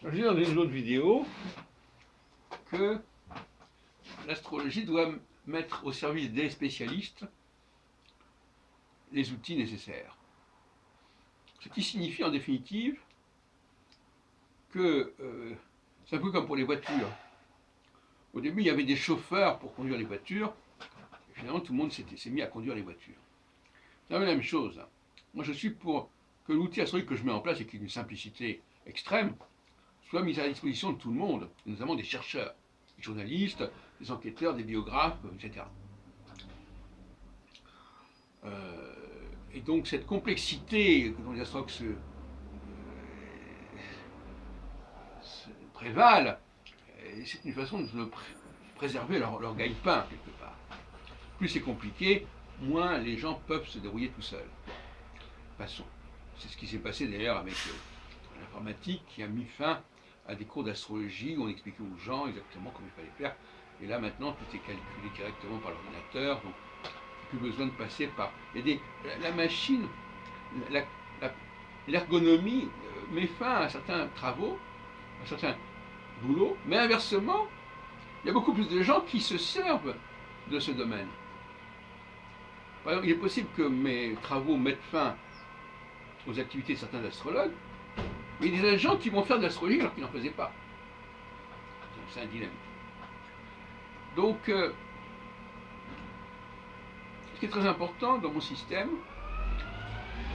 Je dis dans une autre vidéo que l'astrologie doit mettre au service des spécialistes les outils nécessaires. Ce qui signifie en définitive que c'est un peu comme pour les voitures. Au début, il y avait des chauffeurs pour conduire les voitures, et finalement tout le monde s'est mis à conduire les voitures. C'est la même chose. Moi je suis pour que l'outil astrologique que je mets en place et qui est d'une simplicité extrême soit mis à la disposition de tout le monde, notamment des chercheurs, des journalistes, des enquêteurs, des biographes, etc. Et donc cette complexité dont les astrologues se prévalent, c'est une façon de préserver leur gagne-pain quelque part. Plus c'est compliqué, moins les gens peuvent se débrouiller tout seuls. Passons. C'est ce qui s'est passé d'ailleurs avec l'informatique qui a mis fin à des cours d'astrologie où on expliquait aux gens exactement comment il fallait faire. Et là maintenant tout est calculé directement par l'ordinateur, donc plus besoin de passer par. La machine, l'ergonomie met fin à certains travaux, à certains boulots, mais inversement, il y a beaucoup plus de gens qui se servent de ce domaine. Par exemple, il est possible que mes travaux mettent fin aux activités de certains astrologues, mais il y a des gens qui vont faire de l'astrologie alors qu'ils n'en faisaient pas. C'est un dilemme. Donc, ce qui est très important dans mon système,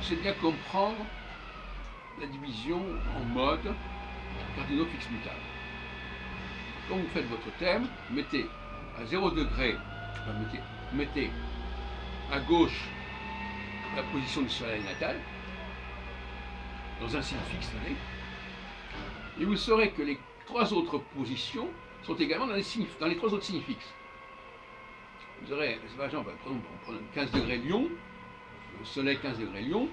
c'est de bien comprendre la division en modes cardinaux fixes mutables. Quand vous faites votre thème, mettez à 0 degré, mettez à gauche la position du soleil natal, dans un signe fixe donné, et vous saurez que les 3 autres positions sont également dans les 3 autres signes fixes. Vous aurez, par exemple, on prend 15 degrés Lion, le soleil 15 degrés Lion,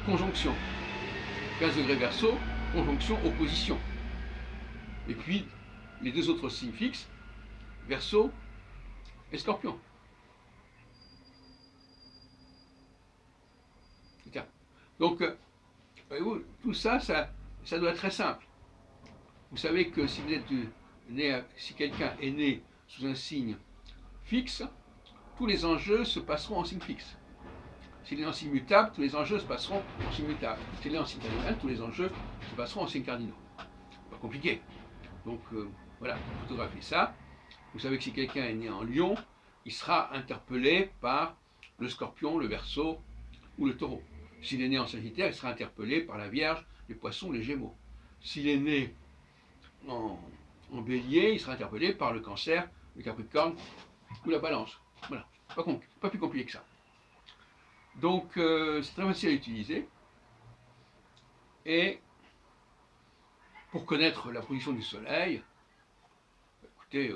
conjonction. 15 degrés Verseau, conjonction, opposition. Et puis, les 2 autres signes fixes, Verseau et Scorpion. Donc, tout ça, ça doit être très simple. Vous savez que si vous êtes né, si quelqu'un est né sous un signe fixe, tous les enjeux se passeront en signe fixe. S'il est en signe mutable, tous les enjeux se passeront en signe mutable. S'il est en signe cardinal, tous les enjeux se passeront en signe cardinaux. Pas compliqué. Donc voilà, vous photographiez ça. Vous savez que si quelqu'un est né en Lion, il sera interpellé par le Scorpion, le Verseau ou le Taureau. S'il est né en Sagittaire, il sera interpellé par la Vierge, les Poissons, les Gémeaux. S'il est né en Bélier, il sera interpellé par le Cancer, le Capricorne ou la Balance. Voilà, pas plus compliqué que ça. Donc c'est très facile à utiliser. Et pour connaître la position du Soleil, écoutez,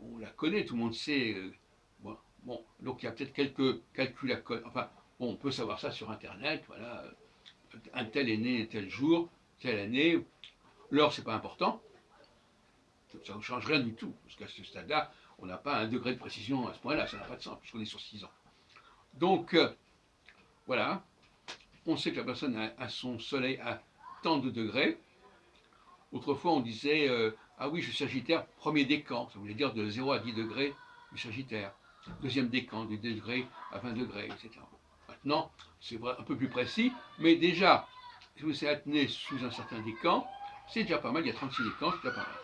on la connaît, tout le monde sait. Bon, donc il y a peut-être quelques calculs à connaître. Enfin, bon, on peut savoir ça sur Internet. Voilà, un tel est né tel jour, telle année. L'heure, c'est pas important. Ça ne change rien du tout, parce qu'à ce stade-là, on n'a pas un degré de précision à ce point-là, ça n'a pas de sens, puisqu'on est sur 6 ans. Donc, voilà, on sait que la personne a son soleil à tant de degrés. Autrefois, on disait, ah oui, je suis Sagittaire, premier décan, ça voulait dire de 0 à 10 degrés du Sagittaire. Deuxième décan, de degrés à 20 degrés, etc. Maintenant, c'est un peu plus précis, mais déjà, si vous êtes né sous un certain décan, c'est déjà pas mal, il y a 36 décans, c'est déjà pas mal.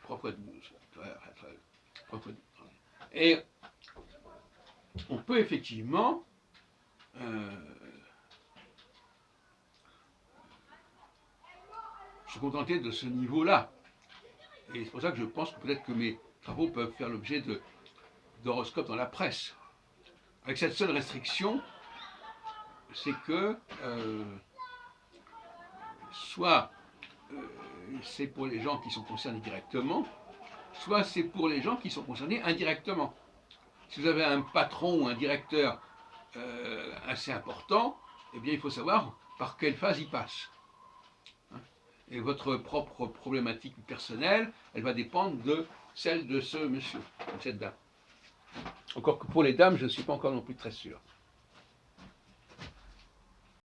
3 fois 12. 3 fois 12. Et on peut effectivement se contenter de ce niveau-là. Et c'est pour ça que je pense que peut-être que mes travaux peuvent faire l'objet d'horoscopes dans la presse. Avec cette seule restriction, c'est que soit c'est pour les gens qui sont concernés directement, soit c'est pour les gens qui sont concernés indirectement. Si vous avez un patron ou un directeur assez important, eh bien il faut savoir par quelle phase il passe. Et votre propre problématique personnelle, elle va dépendre de celle de ce monsieur, de cette dame. Encore que pour les dames, je ne suis pas encore non plus très sûr.